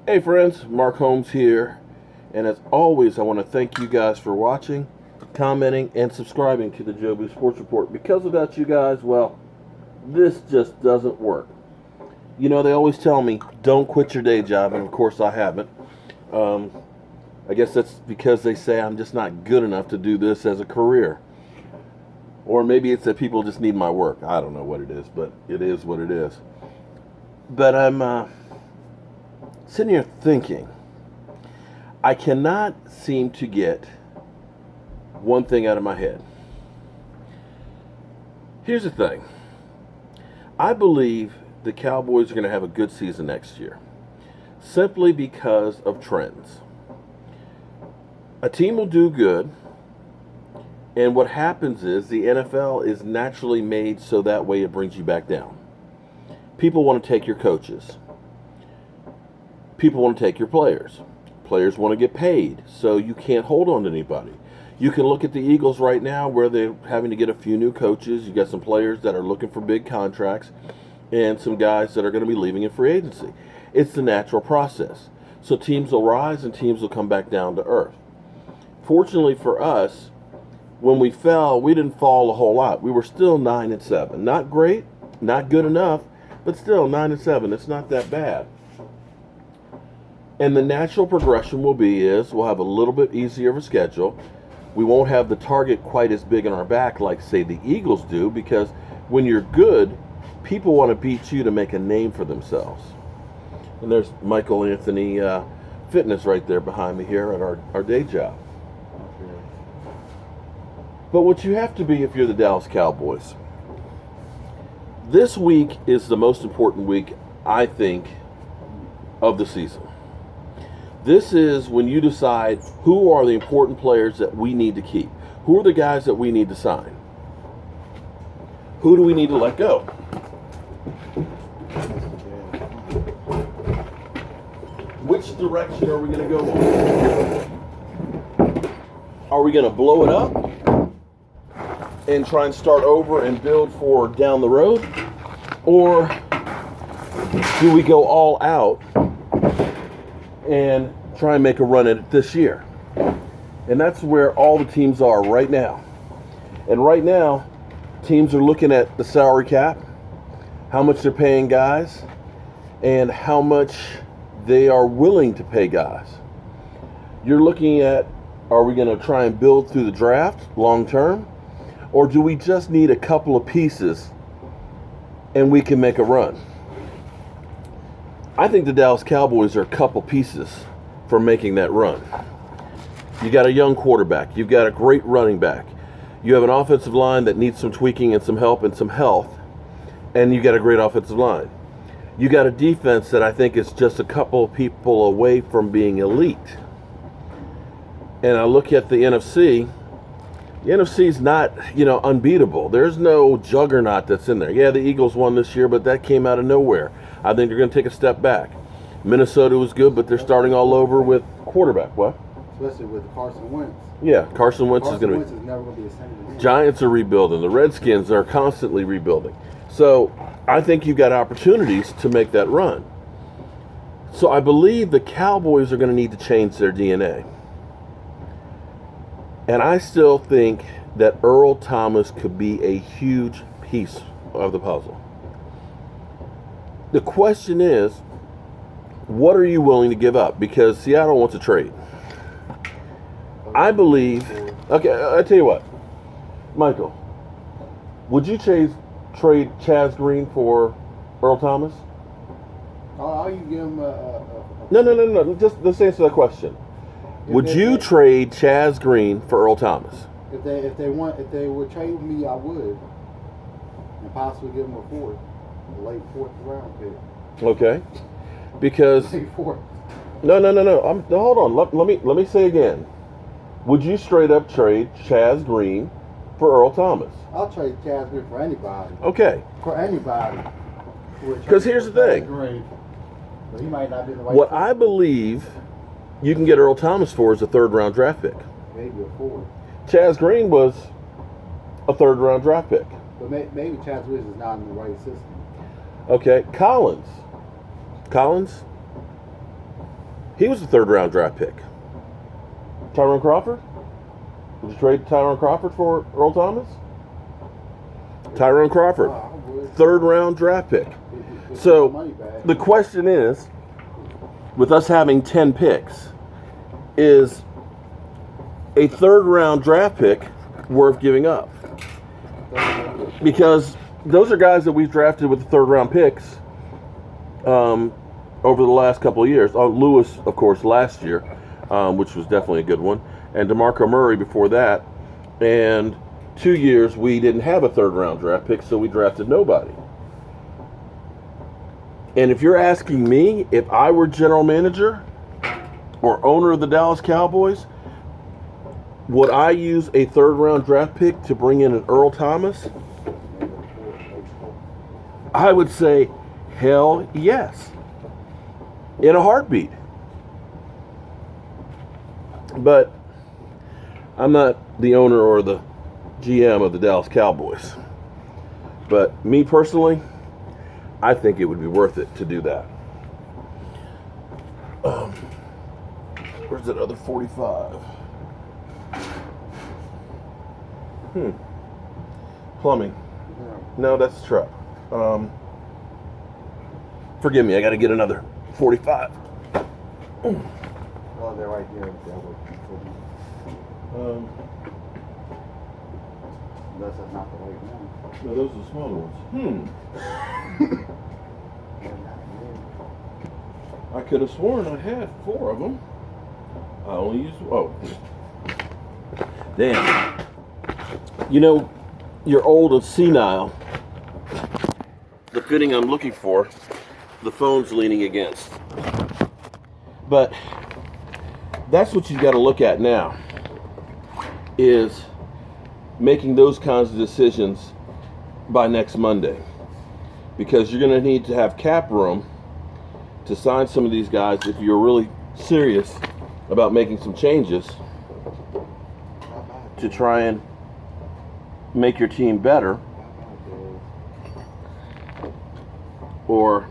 Hey friends, Mark Holmes here, and as always I want to thank you guys for watching, commenting, and subscribing to the Jobu Sports Report. Because without you guys, well, this just doesn't work. You know, they always tell me, don't quit your day job, and of course I haven't. I guess that's because they say I'm just not good enough to do this as a career. Or maybe it's that people just need my work. I don't know what it is, but it is what it is. But I'm sitting here thinking, I cannot seem to get one thing out of my head. Here's the thing. I believe the Cowboys are going to have a good season next year, simply because of trends. A team will do good, and what happens is the NFL is naturally made so that way it brings you back down. People want to take your coaches. People want to take your players. Players want to get paid, so you can't hold on to anybody. You can look at the Eagles right now where they're having to get a few new coaches. You got some players that are looking for big contracts and some guys that are going to be leaving in free agency. It's the natural process. So teams will rise and teams will come back down to earth. Fortunately for us, when we fell, we didn't fall a whole lot. We were still 9-7. Not great, not good enough, but still 9-7. It's not that bad. And the natural progression will be we'll have a little bit easier of a schedule. We won't have the target quite as big on our back like, say, the Eagles do, because when you're good, people want to beat you to make a name for themselves. And there's Michael Anthony Fitness right there behind me here at our day job. But what you have to be if you're the Dallas Cowboys, this week is the most important week, I think, of the season. This is when you decide who are the important players that we need to keep. Who are the guys that we need to sign? Who do we need to let go? Which direction are we going to go on? Are we going to blow it up and try and start over and build for down the road? Or do we go all out and try and make a run at it this year? And that's where all the teams are right now. And right now, teams are looking at the salary cap, how much they're paying guys, and how much they are willing to pay guys. You're looking at, are we going to try and build through the draft long term? Or do we just need a couple of pieces and we can make a run? I think the Dallas Cowboys are a couple pieces for making that run. You got a young quarterback. You've got a great running back. You have an offensive line that needs some tweaking and some help and some health. And you got a great offensive line. You got a defense that I think is just a couple of people away from being elite. And I look at the NFC. The NFC is not, unbeatable. There's no juggernaut that's in there. Yeah, the Eagles won this year, but that came out of nowhere. I think they're going to take a step back. Minnesota was good, but they're starting all over with quarterback. What? Especially with Carson Wentz. Yeah, Carson Wentz is going to be. Carson Wentz is never going to be a center. Giants are rebuilding. The Redskins are constantly rebuilding. So I think you've got opportunities to make that run. So I believe the Cowboys are going to need to change their DNA. And I still think that Earl Thomas could be a huge piece of the puzzle. The question is, what are you willing to give up? Because Seattle wants a trade. I believe, okay, I'll tell you what. Michael, would you trade Chaz Green for Earl Thomas? Oh, you give him No. Just let's answer that question. Would you trade Chaz Green for Earl Thomas? If they would trade me, I would, and possibly give him a late fourth round pick. Okay, because Late fourth. no. Hold on. Let me say again. Would you straight up trade Chaz Green for Earl Thomas? I'll trade Chaz Green for anybody. Okay. For anybody. Because here's the thing. But he might not be the right What fit. I believe you can get Earl Thomas for is a third-round draft pick. Maybe a fourth. Chaz Green was a third-round draft pick. But maybe Chaz Green is not in the right system. Okay, Collins. He was a third-round draft pick. Tyrone Crawford? Would you trade Tyrone Crawford for Earl Thomas? Tyrone Crawford, third-round draft pick. So the question is, with us having 10 picks, is a third-round draft pick worth giving up? Because those are guys that we've drafted with the third-round picks over the last couple of years. Lewis, of course, last year, which was definitely a good one, and DeMarco Murray before that. And 2 years we didn't have a third-round draft pick, so we drafted nobody. And if you're asking me, if I were general manager or owner of the Dallas Cowboys, would I use a third-round draft pick to bring in an Earl Thomas? I would say, hell yes. In a heartbeat. But I'm not the owner or the GM of the Dallas Cowboys. But me personally, I think it would be worth it to do that. Where's that other 45? Plumbing. No, that's the truck. Forgive me, I got to get another 45. Oh, they're right there. Unless that's not the right one. No, those are the smaller ones. I could have sworn I had 4 of them. I only used, damn. You know, you're old and senile. The fitting I'm looking for, the phone's leaning against. But that's what you've got to look at now, is making those kinds of decisions by next Monday. Because you're going to need to have cap room to sign some of these guys if you're really serious about making some changes to try and make your team better, or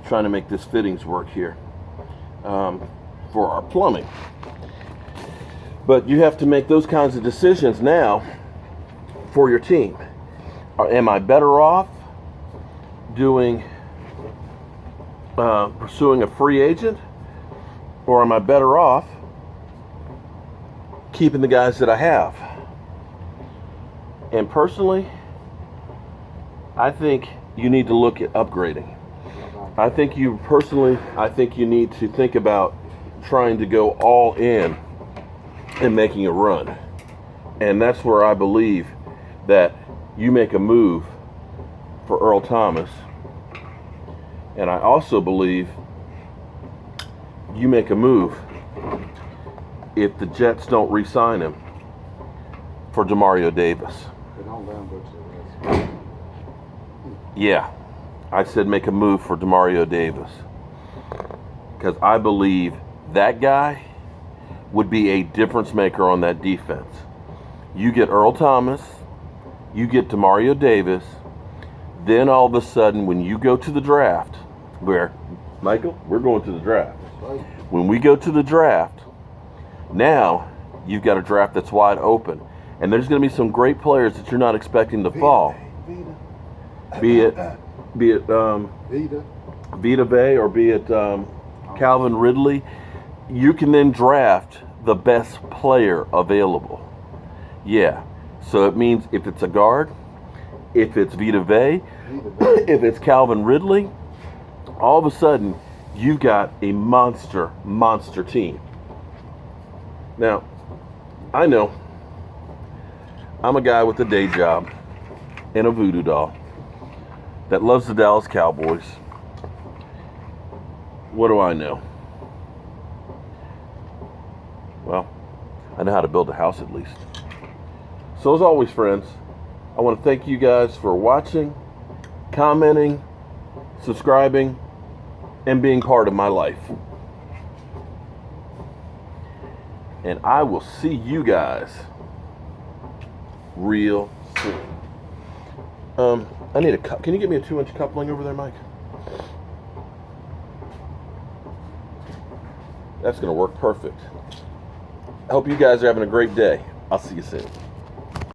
trying to make this fittings work here for our plumbing. But you have to make those kinds of decisions now for your team. Am I better off pursuing a free agent, or am I better off keeping the guys that I have? And personally, I think you need to look at upgrading. I think you need to think about trying to go all in and making a run. And that's where I believe that you make a move for Earl Thomas. And I also believe you make a move if the Jets don't re-sign him for Demario Davis. Yeah, I said make a move for Demario Davis. Because I believe that guy would be a difference maker on that defense. You get Earl Thomas, you get Demario Davis, then all of a sudden when you go to the draft, where, Michael, we're going to the draft. When we go to the draft, now you've got a draft that's wide open. And there's going to be some great players that you're not expecting to fall. Be it Vita Vea or be it Calvin Ridley. You can then draft the best player available. Yeah. So it means if it's a guard, if it's Vita Vea, if it's Calvin Ridley, all of a sudden you've got a monster team. Now, I know I'm a guy with a day job and a voodoo doll that loves the Dallas Cowboys. What do I know? Well, I know how to build a house at least. So as always, friends, I want to thank you guys for watching, commenting, subscribing, and being part of my life. And I will see you guys real soon. I need a cup. Can you get me a 2-inch coupling over there, Mike? That's going to work perfect. I hope you guys are having a great day. I'll see you soon.